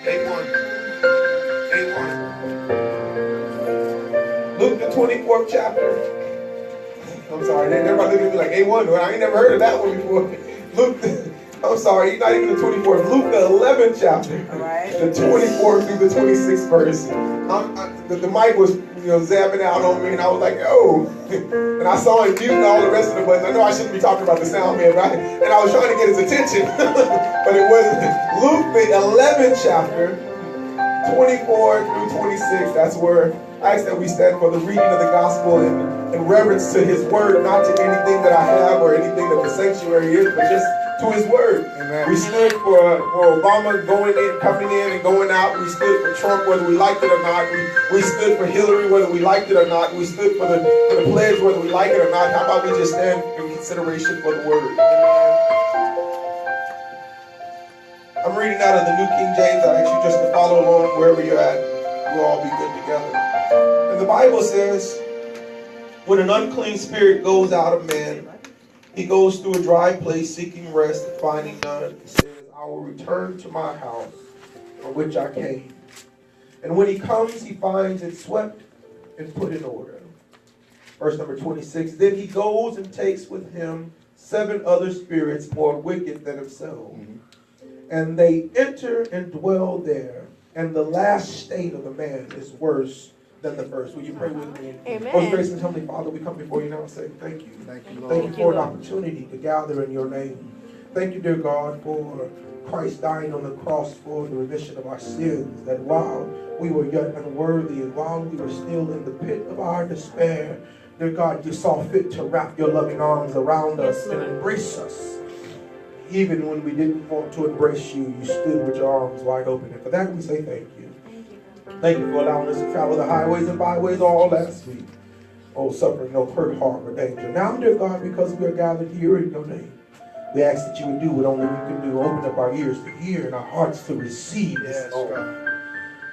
A1. A1. Luke the 24th chapter. I'm sorry, everybody looking at me like A1. Well, I ain't never heard of that one before. Luke, I'm sorry, not even the 24th. Luke the 11th chapter. All right. The 24th through the 26th verse. The mic was, zapping out on me, and I was like, oh. And I saw him muting all the rest of the buttons. I know I shouldn't be talking about the sound man, right? And I was trying to get his attention, but it wasn't. Luke the 11th chapter, 24 through 26. That's where I ask that we stand for the reading of the gospel in reverence to his word, not to anything that I have or anything that the sanctuary is, but just to his word. Amen. We stood for Obama coming in and going out. We stood for Trump, whether we liked it or not. We stood for Hillary, whether we liked it or not. We stood for the pledge, whether we like it or not. How about we just stand in consideration for the word? I'm reading out of the New King James. I ask you just to follow along wherever you're at. We'll all be good together. And the Bible says, when an unclean spirit goes out of man, he goes through a dry place seeking rest and finding none. He says, I will return to my house from which I came. And when he comes, he finds it swept and put in order. Verse number 26, then he goes and takes with him 7 other spirits more wicked than himself. And they enter and dwell there. And the last state of the man is worse than the first. Will you pray with me? Amen. Most gracious and Heavenly Father, we come before you now and say thank you. Thank you, Lord. Thank you for an opportunity to gather in your name. Thank you, dear God, for Christ dying on the cross for the remission of our sins. That while we were yet unworthy and while we were still in the pit of our despair, dear God, you saw fit to wrap your loving arms around us and embrace us. Even when we didn't want to embrace you, you stood with your arms wide open. And for that we say thank you. Thank you for allowing us to travel the highways and byways all last week. Oh, suffering no hurt, harm, or danger. Now, dear God, because we are gathered here in your name, we ask that you would do what only we can do. Open up our ears to hear and our hearts to receive this.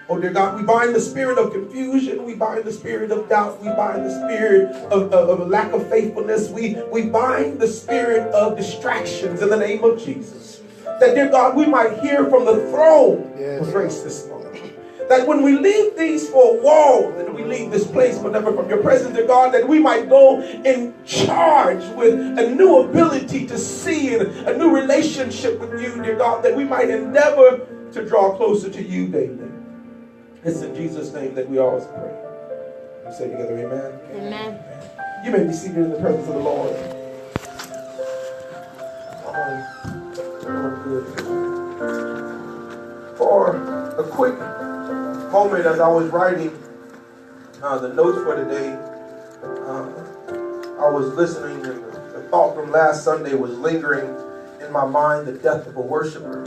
Oh, dear God, we bind the spirit of confusion. We bind the spirit of doubt. We bind the spirit of lack of faithfulness. We bind the spirit of distractions in the name of Jesus. That, dear God, we might hear from the throne of grace this morning. That when we leave these four walls, and we leave this place, but never from your presence, dear God, that we might go in charge with a new ability to see and a new relationship with you, dear God, that we might endeavor to draw closer to you daily. It's in Jesus' name that we always pray. We say together, amen. Amen. You may be seated in the presence of the Lord. For a quick moment as I was writing the notes for today, I was listening, and the thought from last Sunday was lingering in my mind, the death of a worshiper.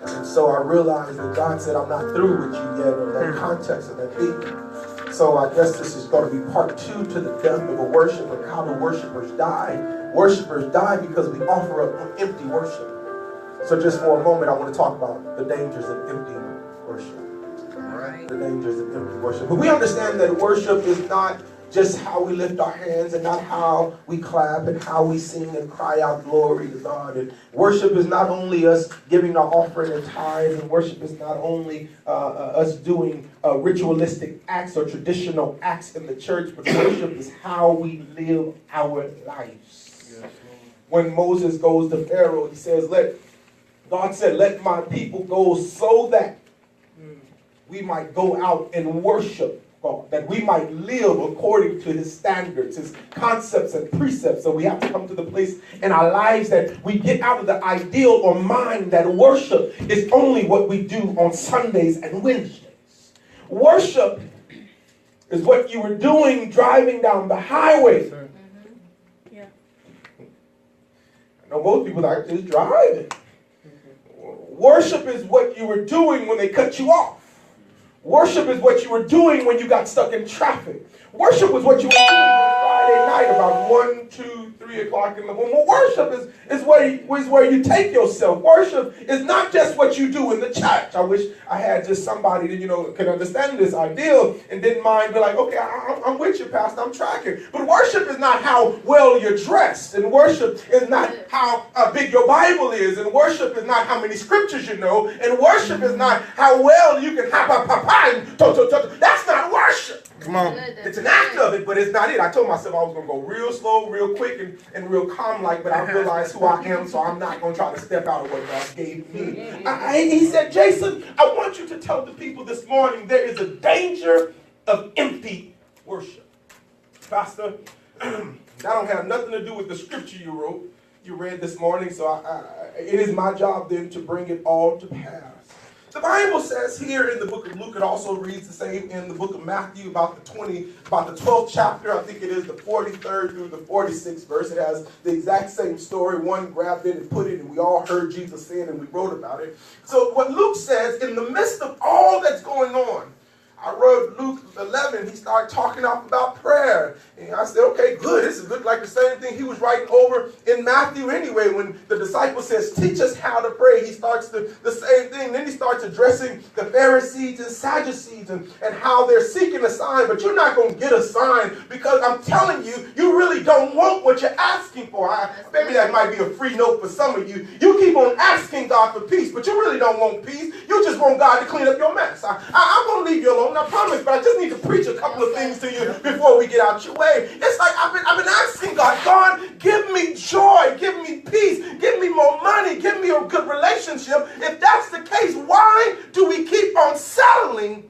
And so I realized that God said, I'm not through with you yet, or that context of that theme. So I guess this is going to be part 2 to the death of a worshiper and how do worshipers die. Worshipers die because we offer up empty worship. So just for a moment, I want to talk about the dangers of empty worship. The dangers of empty worship. But we understand that worship is not just how we lift our hands and not how we clap and how we sing and cry out glory to God. And worship is not only us giving our offering and tithes, and worship is not only us doing ritualistic acts or traditional acts in the church, but worship is how we live our lives. Yes. When Moses goes to Pharaoh, he says, God said, let my people go so that we might go out and worship God, that we might live according to his standards, his concepts and precepts. So we have to come to the place in our lives that we get out of the ideal or mind that worship is only what we do on Sundays and Wednesdays. Worship is what you were doing driving down the highway. Yeah. I know most people are just driving. Worship is what you were doing when they cut you off. Worship is what you were doing when you got stuck in traffic. Worship was what you were doing on Friday night about 1, 2, 3 3 o'clock in the morning. Well, worship is where you take yourself. Worship is not just what you do in the church. I wish I had just somebody that, could understand this ideal and didn't mind be like, okay, I'm with you, Pastor, I'm tracking. But worship is not how well you're dressed. And worship is not how big your Bible is. And worship is not how many scriptures you know. And worship is not how well you can hop up, That's not worship. Come on. It's an act of it, but it's not it. I told myself I was going to go real slow, real quick, and real calm-like, but I realized who I am, so I'm not going to try to step out of what God gave me. He said, Jason, I want you to tell the people this morning there is a danger of empty worship. Pastor, that don't have nothing to do with the scripture you read this morning, so it is my job then to bring it all to pass. The Bible says here in the book of Luke, it also reads the same in the book of Matthew about the 12th chapter. I think it is the 43rd through the 46th verse. It has the exact same story. One grabbed it and put it, and we all heard Jesus say it, and we wrote about it. So what Luke says, in the midst of all that's going on, I read Luke 11, he started talking about prayer. And I said, okay, good. This is good, like the same thing he was writing over in Matthew anyway. When the disciple says, teach us how to pray, he starts the same thing. Then he starts addressing the Pharisees and Sadducees and how they're seeking a sign. But you're not going to get a sign because I'm telling you, you really don't want what you're asking for. Maybe that might be a free note for some of you. You keep on asking God for peace, but you really don't want peace. You just want God to clean up your mess. I'm going to leave you alone, I promise, but I just need to preach a couple of things to you before we get out your way. It's like I've been asking God, give me joy, give me peace, give me more money, give me a good relationship. If that's the case, why do we keep on settling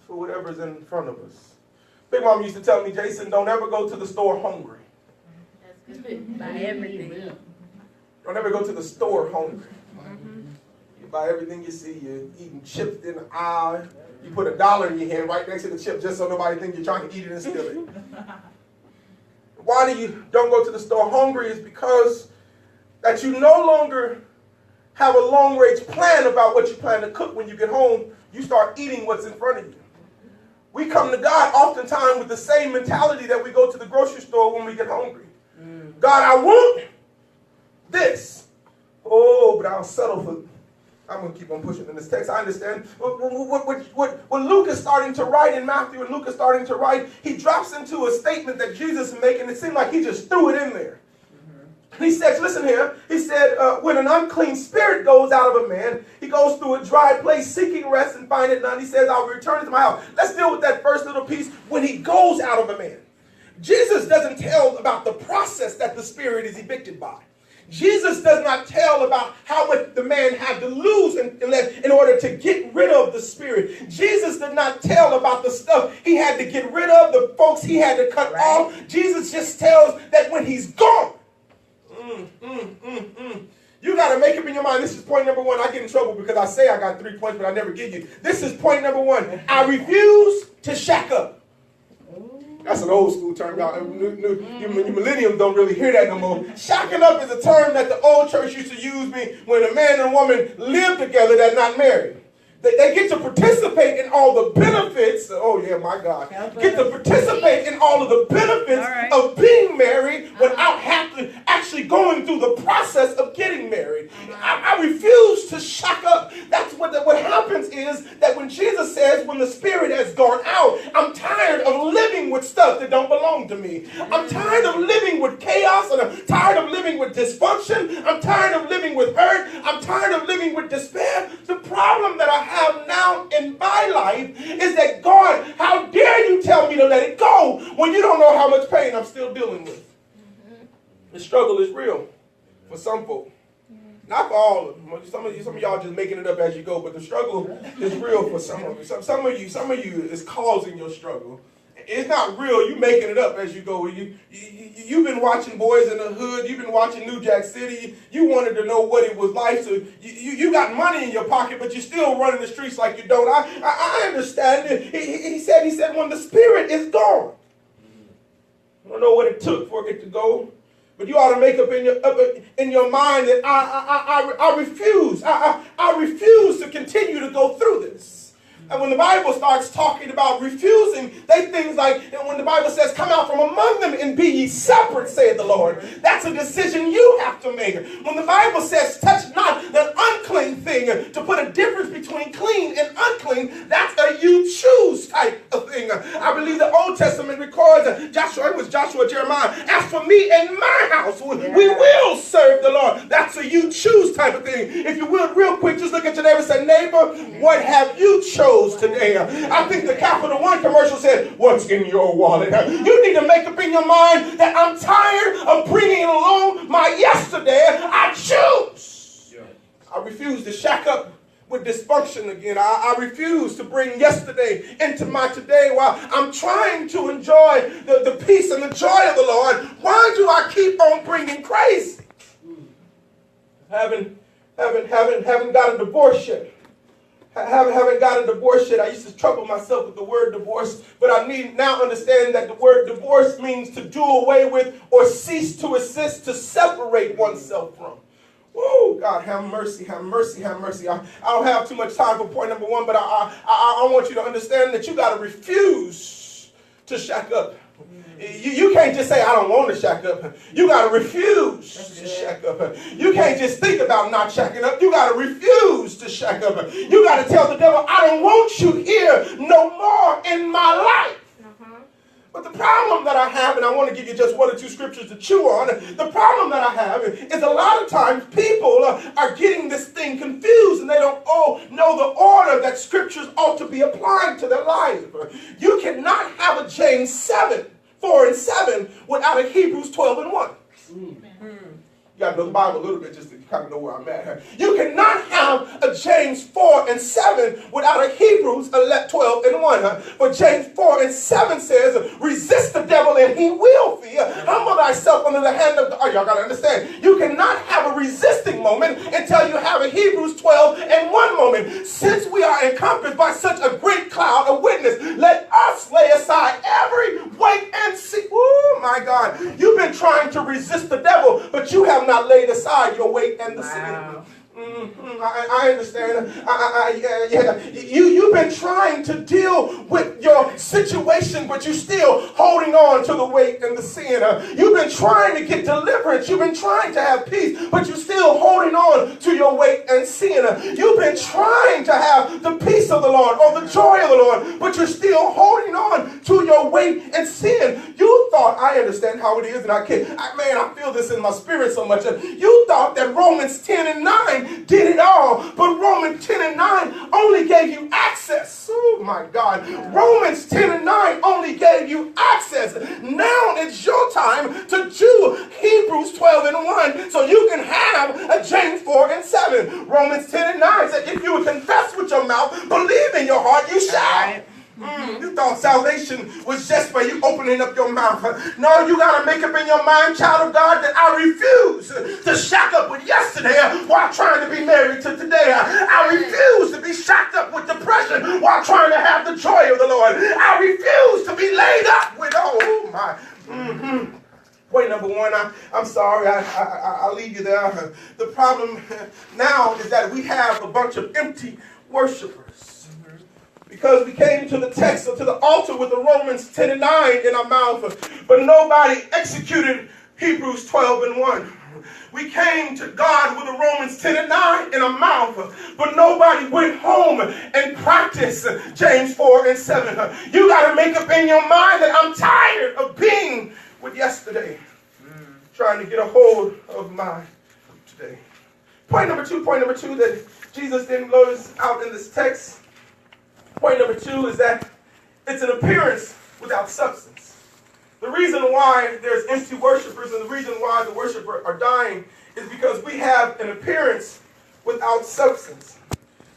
for whatever's in front of us? Big Mom used to tell me, Jason, don't ever go to the store hungry. That's good. Buy everything. Don't ever go to the store hungry. You buy everything you see. You're eating chips in the aisle. You put $1 in your hand right next to the chip just so nobody thinks you're trying to eat it and steal it. Why don't go to the store hungry is because that you no longer have a long-range plan about what you plan to cook when you get home. You start eating what's in front of you. We come to God oftentimes with the same mentality that we go to the grocery store when we get hungry. God, I want this. Oh, but I'll settle for... I'm going to keep on pushing in this text. I understand. What Luke is starting to write in Matthew and Luke is starting to write, he drops into a statement that Jesus is making. It seemed like he just threw it in there. He says, listen here. He said, when an unclean spirit goes out of a man, he goes through a dry place seeking rest and findeth none. He says, I'll return to my house. Let's deal with that first little piece. When he goes out of a man. Jesus doesn't tell about the process that the spirit is evicted by. Jesus does not tell about how much the man had to lose in order to get rid of the spirit. Jesus did not tell about the stuff he had to get rid of, the folks he had to cut off. Jesus just tells that when he's gone. You got to make up in your mind. This is point number 1. I get in trouble because I say I got 3 points, but I never give you. This is point number 1. I refuse to shack up. That's an old school term, y'all. You millennials don't really hear that no more. Shacking up is a term that the old church used to use me when a man and a woman live together that's not married. They get to participate in all the benefits. Oh, yeah, my God. Get to participate in all of the benefits of being married without actually going through the process of getting married. I refuse to shack up. That's what happens is that when Jesus says, when the spirit has gone out, I'm tired of living with stuff that don't belong to me. I'm tired of living with chaos, and I'm tired of living with dysfunction. I'm tired of living with hurt. I'm tired of living with despair. The problem that I have now in my life is that, God, how dare you tell me to let it go when you don't know how much pain I'm still dealing with. The struggle is real for some folk. Not for all of them. Some of y'all just making it up as you go, but the struggle is real for some of you. Some of you is causing your struggle. It's not real. You making it up as you go. You've been watching Boys in the Hood. You've been watching New Jack City. You wanted to know what it was like. So you got money in your pocket, but you're still running the streets like you don't. I understand it. He said, when the spirit is gone. I don't know what it took for it to go. But you ought to make up in your mind that I refuse. I refuse to continue to go through this. And when the Bible starts talking about refusing, they things like, when the Bible says, come out from among them and be ye separate, saith the Lord. That's a decision you have to make. When the Bible says, touch not the unclean thing, to put a difference between clean and unclean, that's a you choose type of thing. I believe the Old Testament records, Joshua, Jeremiah, as for me and my house, we will serve the Lord. That's a you choose type of thing. If you will, real quick, just look at your neighbor and say, neighbor, what have you chose today? I think the Capital One commercial said, what's in your wallet? You need to make up in your mind that I'm tired of bringing along my yesterday. I choose. I refuse to shack up with dysfunction again. I refuse to bring yesterday into my today while I'm trying to enjoy the peace and the joy of the Lord. Why do I keep on bringing crazy? Haven't got a divorce yet. Haven't got a divorce yet. I used to trouble myself with the word divorce, but I need now understand that the word divorce means to do away with or cease to assist, to separate oneself from. Oh, God, have mercy, have mercy, have mercy. I don't have too much time for point number one, but I want you to understand that you got to refuse to shack up. You can't just say, I don't want to shack up. You got to refuse to shack up. You can't just think about not shacking up. You got to refuse to shack up. You got to tell the devil, I don't want you here no more in my life. But the problem that I have, and I want to give you just one or two scriptures to chew on, the problem that I have is a lot of times people are getting this thing confused and they don't know the order that scriptures ought to be applied to their life. You cannot have a James 4 and 7 without a Hebrews 12 and 1. You got to know the Bible a little bit just to kind of know where I'm at. You cannot have a James 4 and 7 without a Hebrews 12 and 1. But James 4 and 7 says, resist the devil and he will flee. Humble thyself under the hand of the... Oh, y'all got to understand. You cannot have a resisting moment until you have a Hebrews 12 and 1 moment. Since we are encompassed by such a great cloud of witness, let us lay aside every weight and sin. Oh, my God. You've been trying to resist the devil, but you have not laid aside your weight and the sin. I understand. You've been trying to deal with your situation, but you're still holding on to the weight and the sin. You've been trying to get deliverance. You've been trying to have peace, but you're still holding on to your weight and sin. You've been trying to have the peace of the Lord or the joy of the Lord, but you're still holding on to your weight and sin. You thought, I understand how it is, and I feel this in my spirit so much. You thought that Romans 10 and 9 did it all, but Romans 10 and 9 only gave you access. Oh my God. Romans 10 and 9 only gave you access. Now it's your time to do Hebrews 12 and 1 so you can have a James 4 and 7. Romans 10 and 9 said, if you would confess with your mouth, believe in your heart, you shall. You thought salvation was just by you opening up your mouth. No, you got to make up in your mind, child of God, that I refuse to shack up with yesterday while trying to be married to today. I refuse to be shacked up with depression while trying to have the joy of the Lord. I refuse to be laid up with, Point number one, I'm sorry, I'll leave you there. The problem now is that we have a bunch of empty worshipers. Because we came to the text or to the altar with the Romans 10 and 9 in our mouth, but nobody executed Hebrews 12 and 1. We came to God with the Romans 10 and 9 in our mouth, but nobody went home and practiced James 4 and 7. You got to make up in your mind that I'm tired of being with yesterday, trying to get a hold of my today. Point number two that Jesus didn't blow us out in this text. Point number two is that it's an appearance without substance. The reason why there's empty worshipers and the reason why the worshipers are dying is because we have an appearance without substance.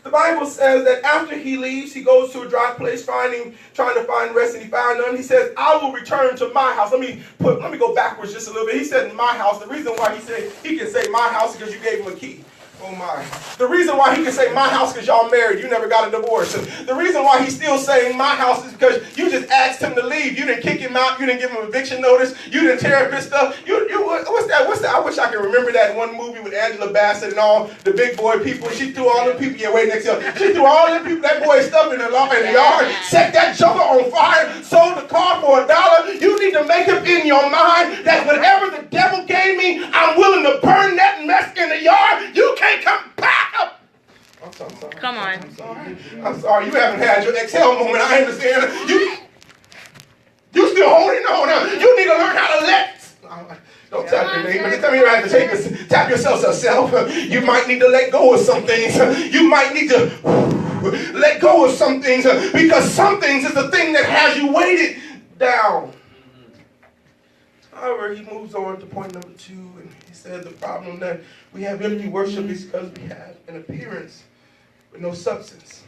The Bible says that after he leaves, he goes to a dry place trying to find rest, and he found none. He says, I will return to my house. Let me go backwards just a little bit. He said in my house. The reason why he can say my house is because you gave him a key. Oh my. The reason why he can say my house because y'all married, you never got a divorce. The reason why he's still saying my house is because you just asked him to leave. You didn't kick him out. You didn't give him eviction notice. You didn't tear up his stuff. What's that? I wish I could remember that one movie with Angela Bassett and all the big boy people. She threw all them people, she threw all them people, that boy's stuff in the yard, set that joker on fire, sold the car for $1. You need to make up in your mind that whatever the devil gave me, I'm willing to burn that mess in the yard. You can't come back up. I'm sorry. Come on. I'm sorry. You haven't had your exhale moment. I understand. You still holding on. You need to learn how to let. Don't tap your neighbor. Tell me you have to tap yourself. You might need to let go of some things. You might need to let go of some things because some things is the thing that has you weighted down. However, he moves on to point number 2, and he said the problem that we have empty worship is because we have an appearance but no substance.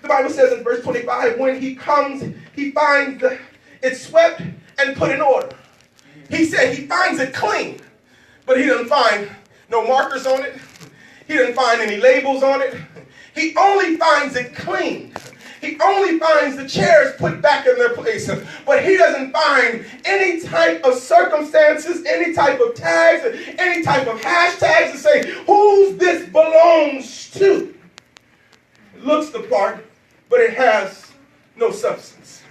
The Bible says in verse 25, when he comes, he finds it swept and put in order. He said he finds it clean, but he doesn't find no markers on it. He doesn't find any labels on it. He only finds it clean. He only finds the chairs put back in their place, but he doesn't find any type of circumstances, any type of tags, any type of hashtags to say whose this belongs to. It looks the part, but it has no substance.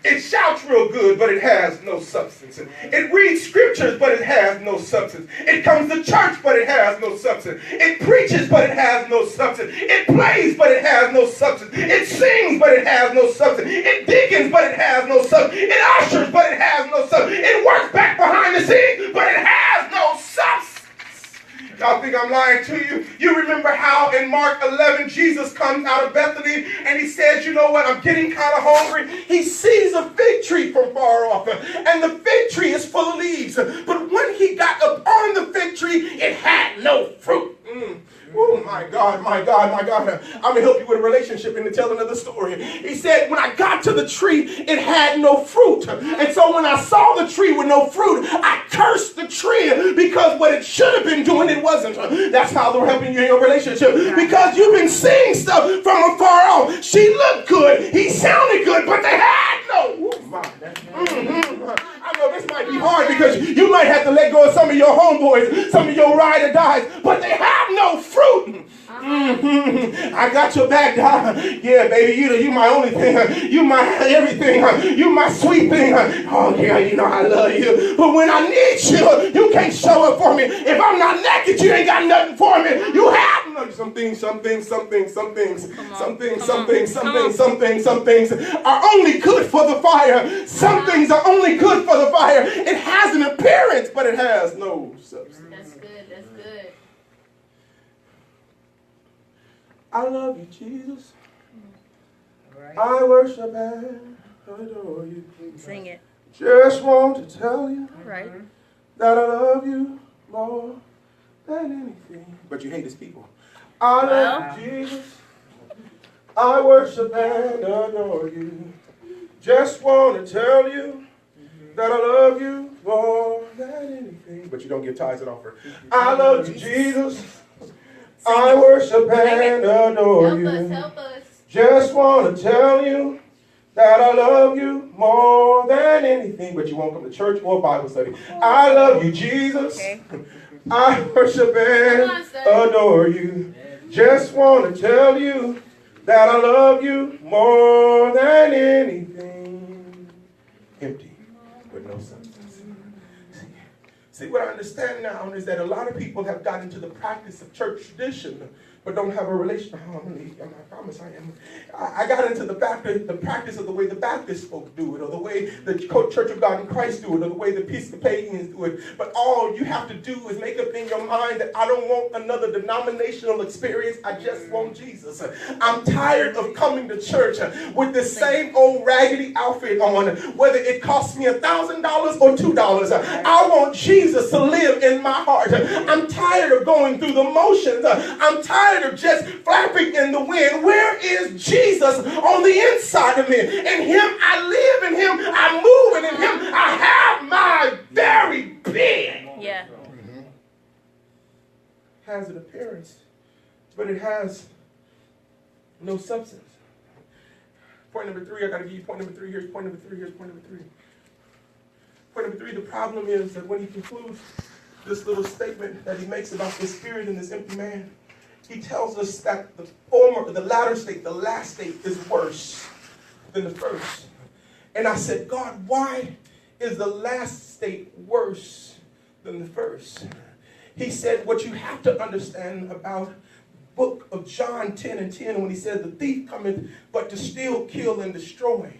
It shouts real good, but it has no substance. It reads scriptures, but it has no substance. It comes to church, but it has no substance. It preaches, but it has no substance. It plays, but it has no substance. It sings, but it has no substance. It deacons, but it has no substance. It ushers, but it has no substance. It works back behind the scenes, but it has no substance. Y'all think I'm lying to you? You remember how in Mark 11, Jesus comes out of Bethany and he says, you know what, I'm getting kind of hungry. He sees a fig tree from far off and the fig tree is full of leaves. But when he got up on the fig tree, it had no fruit. Oh my God. I'm going to help you with a relationship in the telling of the story. He said, when I got to the tree, it had no fruit. And so when I saw the tree with no fruit, I cursed the tree because what it should have been doing, it wasn't. That's how they're helping you in your relationship. Because you've been seeing stuff from afar off. She looked good. He sounded good, but they had no. I know this might be hard because you might have to let go of some of your homeboys, some of your ride or dies, but they have no fruit. I got your back, dog. Yeah, baby, you my only thing. You my everything. You my sweet thing. Oh, yeah, you know I love you. But when I need you, you can't show up for me. If I'm not naked, you ain't got nothing for me. You have some things are only good for the fire. Some things are only good for the fire. It has an appearance, but it has no substance. That's good. I love you, Jesus. Right. I worship and adore you. Sing it. Just want to tell you right. that I love you more than anything. But you hate his people. I love you, Jesus. I worship and adore you. Just want to tell you that I love you more than anything. But you don't give tithes and offering. I love you, Jesus. I worship and adore you. Help us. Just want to tell you that I love you more than anything. But you won't come to church or Bible study. I love you, Jesus. Okay. I worship and adore you. Just want to tell you that I love you more than anything. Empty, with no substance. See, what I understand now is that a lot of people have gotten into the practice of church tradition, but don't have a relationship. Oh, I promise I am. I got into the practice of the way the Baptist folk do it, or the way the Church of God in Christ do it, or the way the Episcopalians do it. But all you have to do is make up in your mind that I don't want another denominational experience. I just want Jesus. I'm tired of coming to church with the same old raggedy outfit on, whether it costs me $1,000 or $2. I want Jesus to live in my heart. I'm tired of going through the motions. I'm tired of just flapping in the wind. Where is Jesus on the inside of me? In him I live, in him I move, and in him I have my very being. Yeah. Has an appearance, but it has no substance. Point number three, I got to give you point number three. Here's point number three. Here's point number three. Point number three, the problem is that when he concludes this little statement that he makes about this spirit in this empty man, he tells us that the latter state, the last state, is worse than the first. And I said, God, why is the last state worse than the first? He said, what you have to understand about book of John 10:10, when he says, the thief cometh but to steal, kill, and destroy.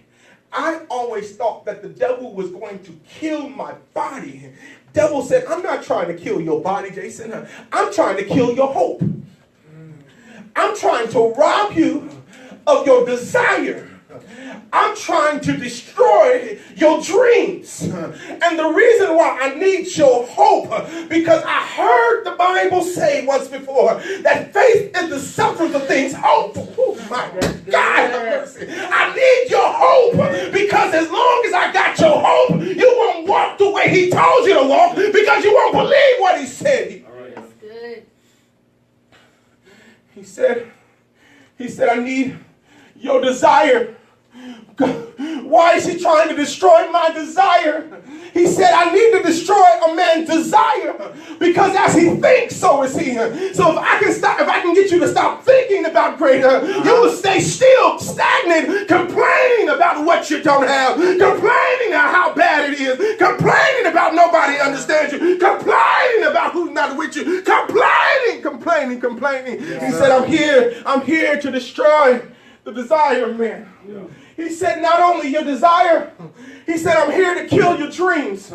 I always thought that the devil was going to kill my body. Devil said, I'm not trying to kill your body, Jason. I'm trying to kill your hope. I'm trying to rob you of your desire. I'm trying to destroy your dreams. And the reason why I need your hope, because I heard the Bible say once before that faith is the substance of things hoped. Oh my God, have mercy. I need your hope, because as long as I got your hope, you won't walk the way he told you to walk, because you won't believe what he said. That's good. He said, I need your desire. Why is he trying to destroy my desire? He said, I need to destroy a man's desire, because as he thinks, so is he. So if I can get you to stop thinking about greater, you will stay still, stagnant, complaining about what you don't have, complaining about how bad it is, complaining about nobody understands you, complaining about who's not with you, complaining. He said, I'm here to destroy the desire of man. Yeah. He said, not only your desire, he said, I'm here to kill your dreams.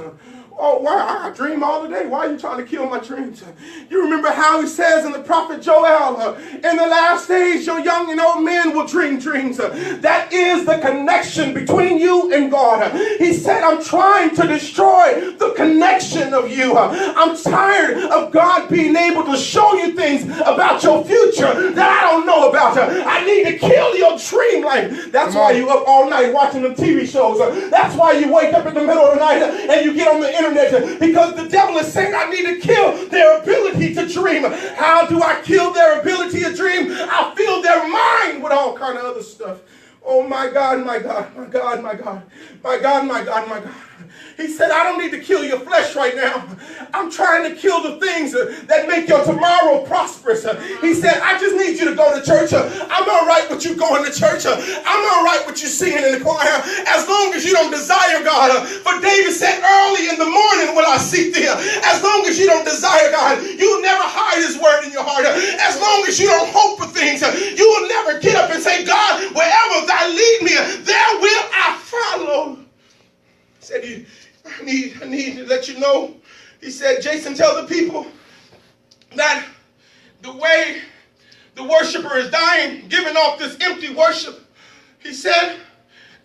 Oh, why? I dream all the day. Why are you trying to kill my dreams? You remember how he says in the prophet Joel, in the last days, your young and old men will dream dreams. That is the connection between you and God. He said, I'm trying to destroy the connection of you. I'm tired of God being able to show you things about your future that I don't know about. I need to kill your dream life. That's why you up all night watching the TV shows. That's why you wake up in the middle of the night and you get on the internet, because the devil is saying, I need to kill their ability to dream. How do I kill their ability to dream? I fill their mind with all kind of other stuff. Oh my God, my God, my God, my God, my God, my God, my God. He said, I don't need to kill your flesh right now. I'm trying to kill the things that make your tomorrow prosperous. He said, I just need you to go to church. I'm all right with you going to church. I'm all right with you singing in the choir, as long as you don't desire God. For David said, early in the morning will I seek thee. As long as you don't desire God, you will never hide his word in your heart. As long as you don't hope for things, you will never get up and say, God, wherever thou lead me, there will I follow. He said, I need to let you know. He said, Jason, tell the people that the way the worshiper is dying, giving off this empty worship, he said,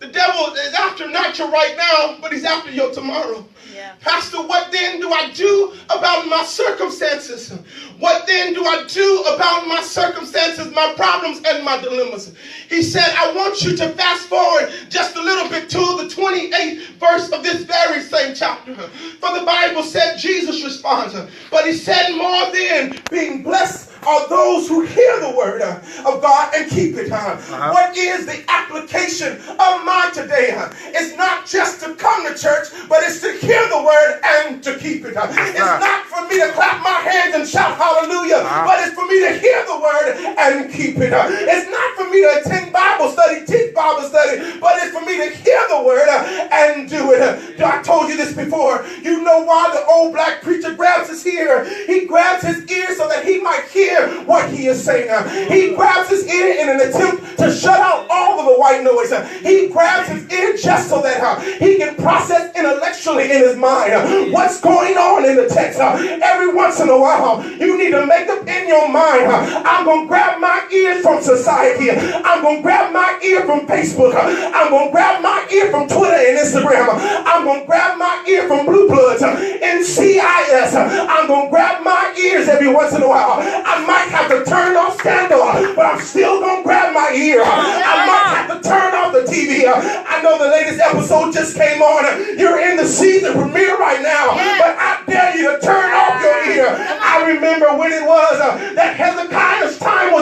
the devil is after not your right now, but he's after your tomorrow. Yeah. Pastor, what then do I do about my circumstances? What then do I do about my circumstances, my problems, and my dilemmas? He said, I want you to fast forward just a little bit to the 28th verse of this very same chapter. For the Bible said, Jesus responds, but he said, more than being blessed are those who hear the word of God and keep it. What is the application of mine today? It's not just to come to church, but it's to hear the word and to keep it. It's not for me to clap my hands and shout hallelujah, but it's for me to hear the word and keep it. It's not for me to attend Bible study, teach Bible study, but it's for me to hear the word and do it. I told you this before. You know why the old black preacher grabs his ear? He grabs his ear so that he might hear what he is saying. He grabs his ear in an attempt to shut out all of the white noise. He grabs his ear just so that he can process intellectually in his mind what's going on in the text. Every once in a while, you need to make up in your mind, I'm going to grab my ears from society. I'm going to grab my ear from Facebook. I'm going to grab my ear from Twitter and Instagram. I'm going to grab my ear from Blue Bloods and CIS. I'm going to grab my ears every once in a while. I might have to turn off Scandal, but I'm still going to grab my ear. I might have to turn off the TV. I know the latest episode just came on. You're in the season premiere right now, but I dare you to turn off your ear. I remember when it was that Hezekiah's time was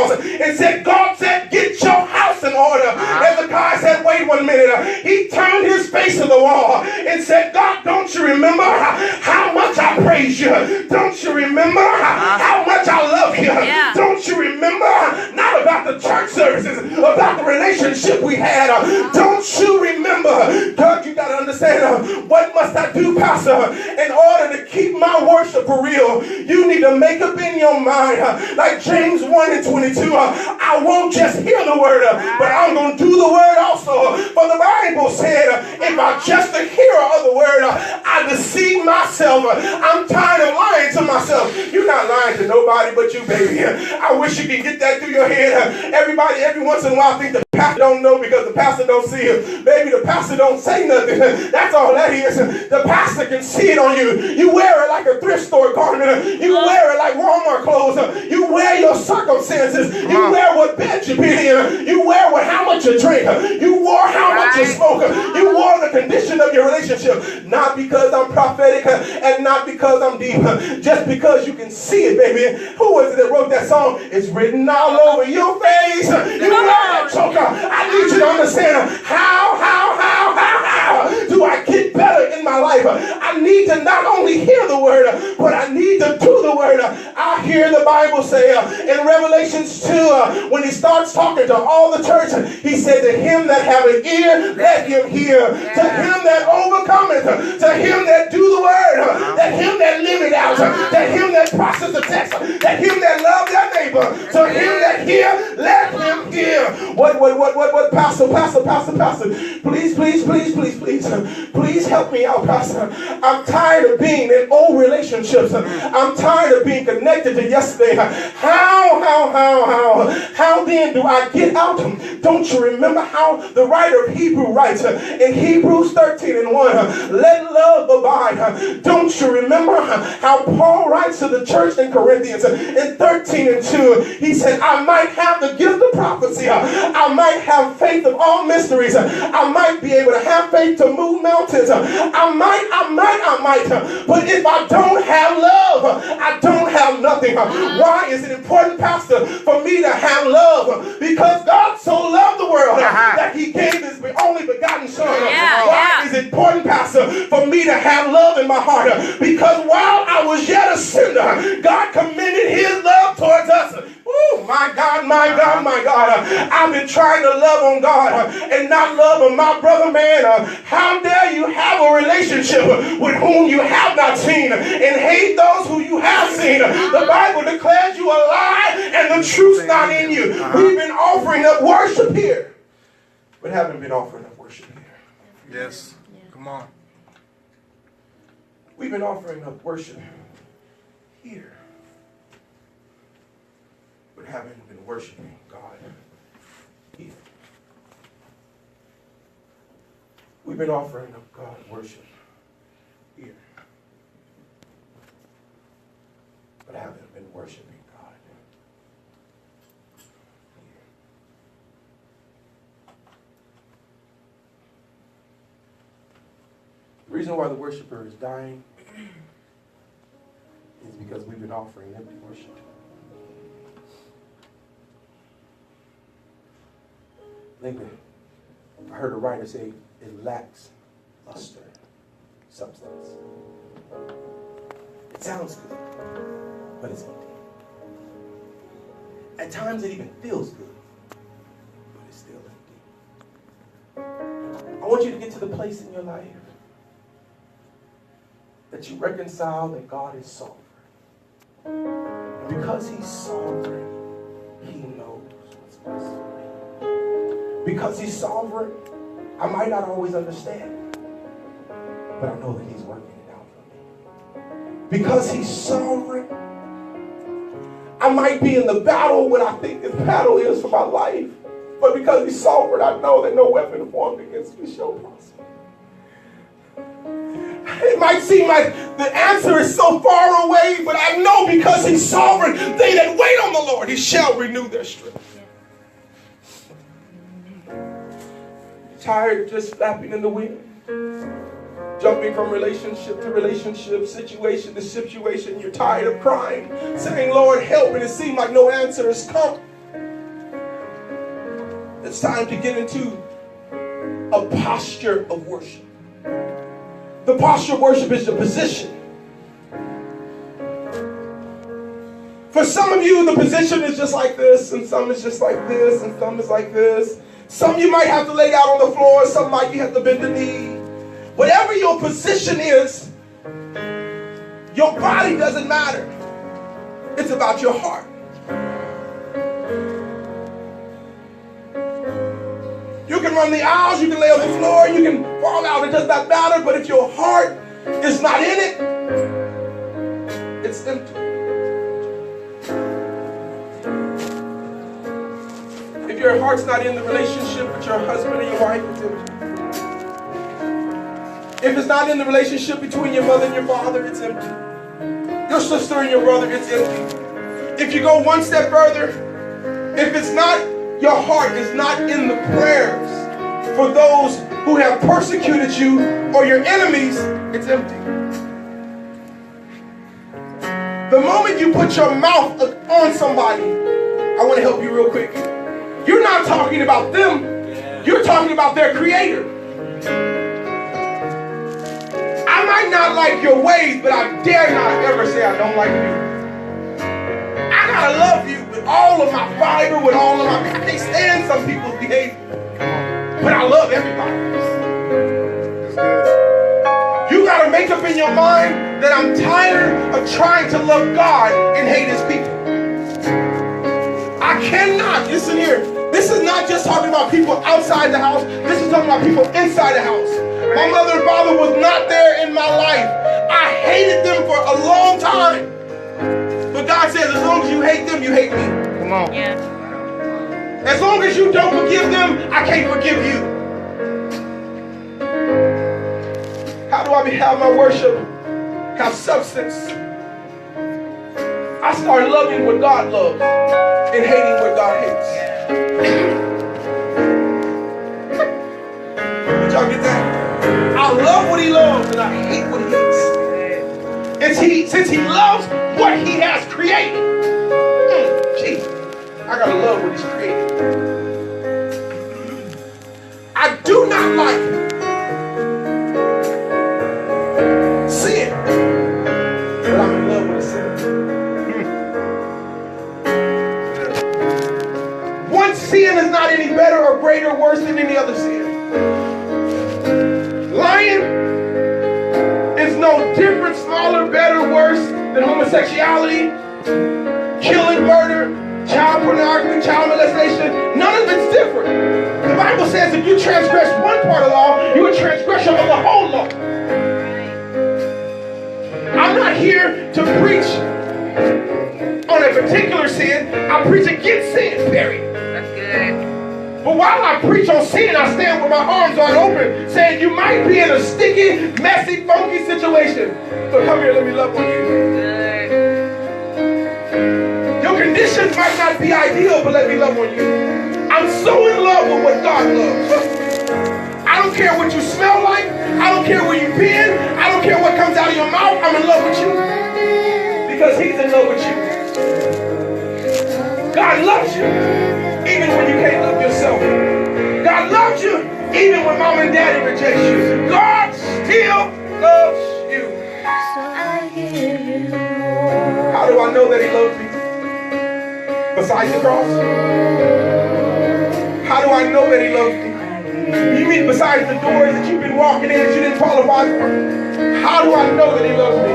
house and said, God said, get your house in order. Hezekiah said, wait 1 minute. He turned his face to the wall and said, God, don't you remember how much I praise you? Don't you remember how much I love you? Yeah. Don't you remember not about the church services, about the relationship we had? Don't you remember? God, you got to understand, what must I do, Pastor, in order to keep my worship for real? You need to make up in your mind, like James 1:22, I won't just hear the word, but I'm going to do the word also. For the Bible said, if I just a hearer of the word, I deceive myself. I'm tired of lying to myself. You're not lying to nobody but you, baby. I wish you could get that through your head. Everybody, every once in a while, think the pastor don't know because the pastor don't see it. Baby, the pastor don't say nothing. That's all that is. The pastor can see it on you. You wear it like a thrift store garment. You wear it like Walmart clothes. You wear your circumstances. You wear what bed you been in. You wear how much you drink. You wore how much you smoke. You wore the condition of your relationship. Not because I'm prophetic and not because I'm deep. Just because you can see it, baby. Who was it that wrote that song? It's written all over your face. You wear that choker. I need you to understand how do I get better in my life? I need to not only hear the word, but I need to do the word. I hear the Bible say in Revelations 2, when he starts talking to all the church, he said, to him that have an ear, let him hear. To him that overcometh, to him that do the word, that him that live it out, that him that process the text, that him that love their neighbor, to him that hear, let him hear. What, Pastor, please help me out, Pastor. I'm tired of being in old relationships. I'm tired of being connected to yesterday. How then do I get out? Don't you remember how the writer of Hebrew writes in Hebrews 13:1, let love abide. Don't you remember how Paul writes to the church in Corinthians in 13:2, he said, I might have the gift of prophecy. I might have faith of all mysteries. I might be able to have faith to move mountains. I might. But if I don't have love, I don't have nothing. Why is it important, Pastor, for me to have love? Because God so loved the world that he gave his only begotten son. Why is it important, Pastor, for me to have love in my heart? Because while I was yet a sinner, God commended his love towards us. Oh, my God, my God, my God. I've been trying to love on God and not love on my brother, man. How dare you have a relationship with whom you have not seen and hate those who you have seen? The Bible declares you a lie and the truth's not in you. We've been offering up worship here, but haven't been offering up worship here. Yes. Come on. We've been offering up worship here, but haven't been worshiping God here. We've been offering up God worship here, but haven't been worshiping God here. The reason why the worshiper is dying is because we've been offering empty worship. Lately, I heard a writer say it lacks luster, substance. It sounds good, but it's empty. At times it even feels good, but it's still empty. I want you to get to the place in your life that you reconcile that God is sovereign. And because he's sovereign, he knows what's best for me. Because he's sovereign, I might not always understand, but I know that he's working it out for me. Because he's sovereign, I might be in the battle when I think this battle is for my life, but because he's sovereign, I know that no weapon formed against me shall prosper. It might seem like the answer is so far away, but I know because he's sovereign, they that wait on the Lord, he shall renew their strength. Tired of just flapping in the wind, jumping from relationship to relationship, situation to situation. You're tired of crying, saying, Lord, help, and it seems like no answer has come. It's time to get into a posture of worship. The posture of worship is the position. For some of you, the position is just like this, and some is just like this, and some is like this. Some you might have to lay down on the floor, some might you have to bend the knee. Whatever your position is, your body doesn't matter. It's about your heart. You can run the aisles, you can lay on the floor, you can fall out, it does not matter. But if your heart is not in it, it's empty. If your heart's not in the relationship with your husband and your wife, it's empty. If it's not in the relationship between your mother and your father, it's empty. Your sister and your brother, it's empty. If you go one step further, if it's not, your heart is not in the prayers for those who have persecuted you or your enemies, it's empty. The moment you put your mouth on somebody, I want to help you real quick. You're not talking about them, you're talking about their creator. I might not like your ways, but I dare not ever say I don't like you. I gotta love you with all of my fiber, with all of my... I can't stand some people's behavior, but I love everybody. You gotta make up in your mind that I'm tired of trying to love God and hate his people. I cannot, listen here, this is not just talking about people outside the house, this is talking about people inside the house. My mother and father was not there in my life. I hated them for a long time. But God says, as long as you hate them, you hate me. Come on. Yeah. As long as you don't forgive them, I can't forgive you. How do I have my worship have substance? I start loving what God loves and hating what God hates. Did y'all get that? I love what he loves and I hate what he hates. Since he loves what he has created. Gee, I gotta love what he's created. I do not like sin, but I'm in love with sin. One sin is not any better or greater or worse than any other sin. Lying is no different, smaller, better, worse than homosexuality, killing, murder, child pornography, child molestation. None of it's different. The Bible says if you transgress one part of the law, you're a transgressor of the whole law. I'm not here to preach on a particular sin. I preach against sin, period. That's good. But while I preach on sin, I stand with my arms wide open, saying you might be in a sticky, messy, funky situation. So come here, let me love on you. Good. Your conditions might not be ideal, but let me love on you. I'm so in love with what God loves. I don't care what you smell like. I don't care where you've been. I don't care what comes out of your mouth. I'm in love with you. Because he's in love with you. God loves you. Even when you can't love yourself. God loves you even when mom and daddy reject you. God still loves you. How do I know that he loves me? Besides the cross? How do I know that he loves me? You mean besides the doors that you've been walking in that you didn't qualify for? How do I know that he loves me?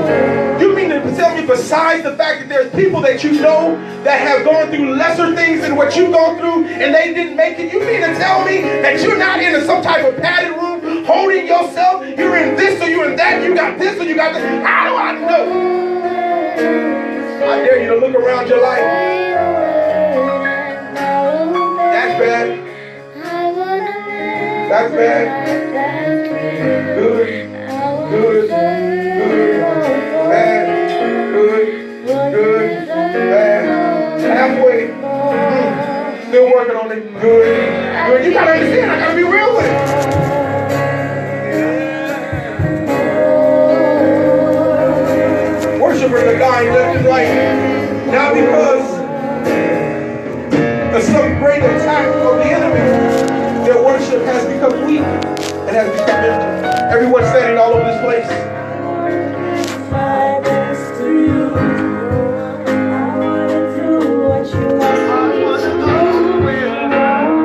You mean to tell me besides the fact that there's people that you know that have gone through lesser things than what you've gone through and they didn't make it? You mean to tell me that you're not in some type of padded room holding yourself? You're in this or you're in that, you got this or you got that. How do I know? I dare you to look around your life. That's bad. That's bad. Good. Good. Good. Bad. Good. Good. Bad. Halfway. Still working on it. Good. Good. You gotta understand, I gotta be real with it. Worshipers are dying left and right. Not because of some great attack of the enemy. has become empty. Everyone standing all over this place.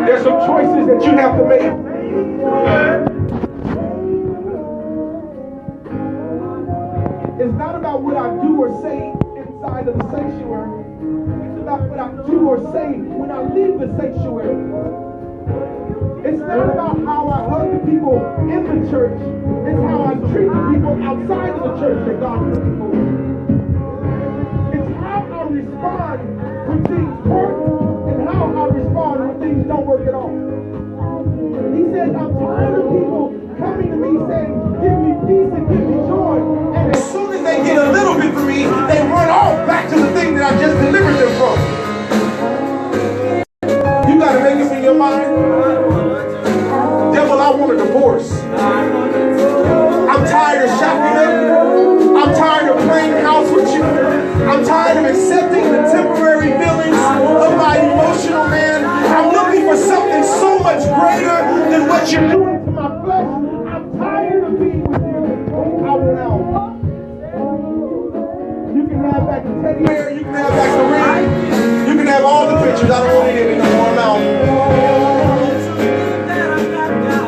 There's some choices that you have to make. It's not about what I do or say inside of the sanctuary. It's about what I do or say when I leave the sanctuary. It's not about how I hug the people in the church. It's how I treat the people outside of the church that God put me for. It's how I respond when things work and how I respond when things don't work at all. He says, I'm tired of people coming to me saying, give me peace and give me joy. And as soon as they get a little bit from me, they run off back to the thing that I just delivered them from. You got to make up in your mind. Devil, I want a divorce. I'm tired of shacking up. I'm tired of playing house with you. I'm tired of accepting the temporary feelings of my emotional man. I'm looking for something so much greater than what you're doing to my flesh. I'm tired of being with you. I want out. You can have back the teddy bear. You can have back the ring. You can have all the pictures. I don't want it anymore. I'm out.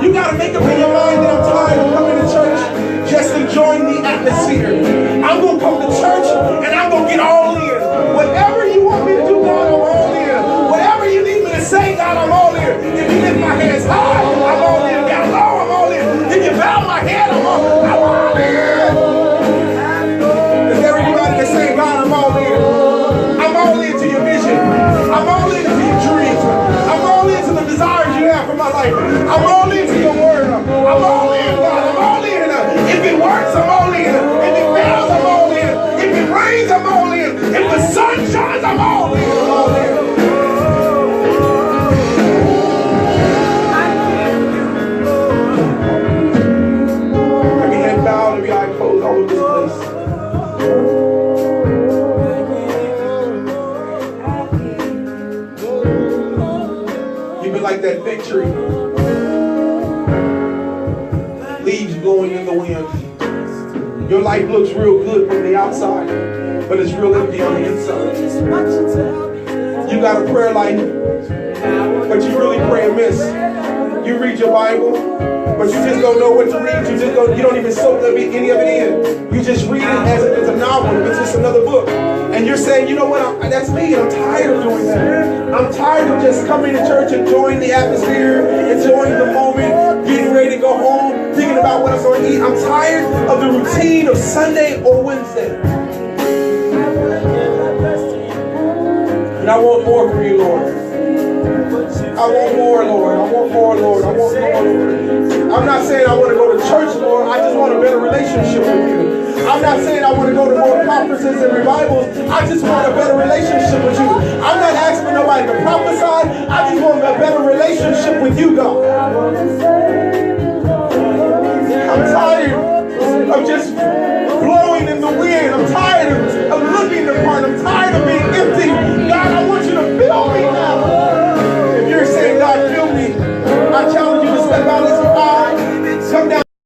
You gotta make up in your mind that I'm tired of coming to church just enjoying the atmosphere. I'm gonna come to church and I'm gonna get all in. Whatever you want me to do, God, I'm all in. Whatever you need me to say, God, I'm all in. If you lift my hands high, I'm all in. Down low, I'm all in. If you bow my head, I'm all in. Is there anybody that's saying, God, I'm all in? I'm all into your vision. I'm all into your dreams. I'm all into the desires you have for my life. I'm all into your word. I'm all in, God. I'm all in. If it works, I'm all in. If it fails, I'm all in. If it rains, I'm all in. If the sun shines, I'm all in. I'm all in. Every head bowed, every eye closed, all over this place. You've been like that fig tree. Leaves blowing in the wind. Your life looks real good from the outside, but it's real empty on the inside. You got a prayer life, but you really pray amiss. You read your Bible, but you just don't know what to read. You don't even soak any of it in. You just read it as if it's a novel, if it's just another book. And you're saying, you know what, that's me. I'm tired of doing that. I'm tired of just coming to church, enjoying the atmosphere, enjoying the moment, getting ready to go home, thinking about what I'm going to eat. I'm tired of the routine of Sunday or Wednesday. And I want more from you, Lord. I want more, Lord. I want more, Lord. I want more, Lord. I'm not saying I want to go to church, Lord. I just want a better relationship with you. I'm not saying I want to go to more conferences and revivals. I just want a better relationship with you. I'm not asking for nobody to prophesy. I just want a better relationship with you, God. I'm tired of just